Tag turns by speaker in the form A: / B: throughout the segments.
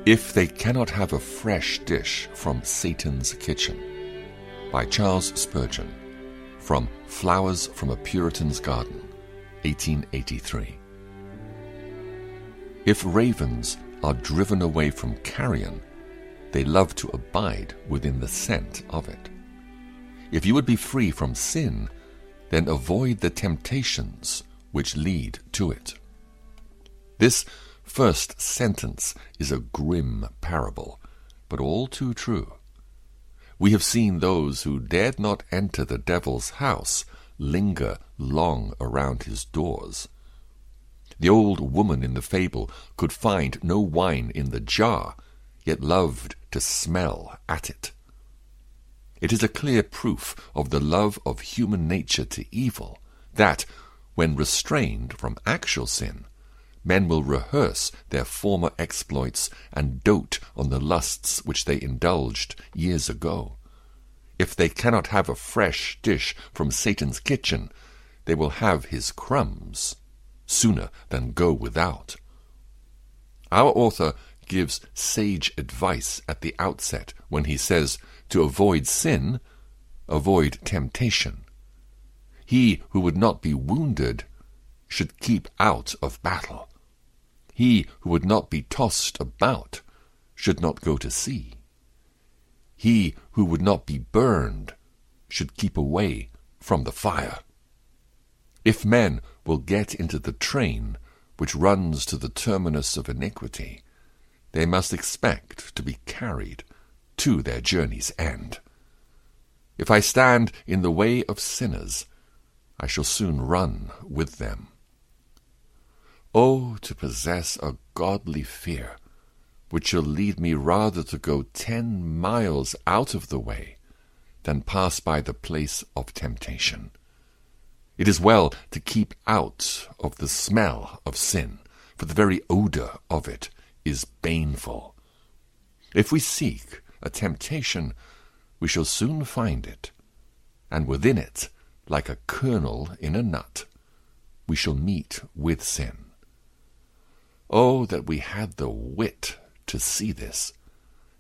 A: If They Cannot Have a Fresh Dish from Satan's Kitchen, by Charles Spurgeon, from Flowers from a Puritan's Garden, 1883. If ravens are driven away from carrion, they love to abide within the scent of it. If you would be free from sin, then avoid the temptations which lead to it. This first sentence is a grim parable, but all too true. We have seen those who dared not enter the devil's house linger long around his doors. The old woman in the fable could find no wine in the jar, yet loved to smell at it. It is a clear proof of the love of human nature to evil that, when restrained from actual sin, men will rehearse their former exploits and dote on the lusts which they indulged years ago. If they cannot have a fresh dish from Satan's kitchen, they will have his crumbs sooner than go without. Our author gives sage advice at the outset when he says, to avoid sin, avoid temptation. He who would not be wounded should keep out of battle. He who would not be tossed about should not go to sea. He who would not be burned should keep away from the fire. If men will get into the train which runs to the terminus of iniquity, they must expect to be carried to their journey's end. If I stand in the way of sinners, I shall soon run with them. Oh, to possess a godly fear, which shall lead me rather to go 10 miles out of the way than pass by the place of temptation. It is well to keep out of the smell of sin, for the very odor of it is baneful. If we seek a temptation, we shall soon find it, and within it, like a kernel in a nut, we shall meet with sin. Oh, that we had the wit to see this,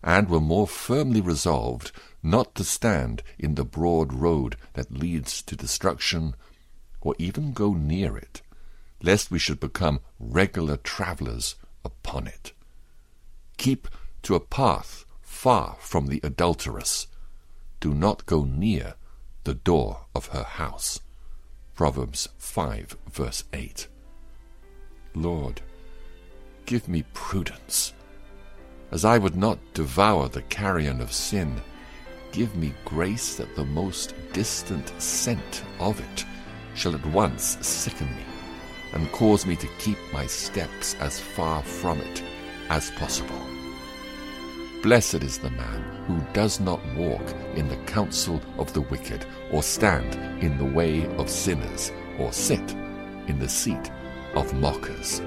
A: and were more firmly resolved not to stand in the broad road that leads to destruction, or even go near it, lest we should become regular travellers upon it. Keep to a path far from the adulteress. Do not go near the door of her house. Proverbs 5, verse 8. Lord, give me prudence. As I would not devour the carrion of sin, give me grace that the most distant scent of it shall at once sicken me, and cause me to keep my steps as far from it as possible. Blessed is the man who does not walk in the counsel of the wicked, or stand in the way of sinners, or sit in the seat of mockers.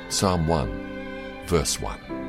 A: Psalm 1, verse 1.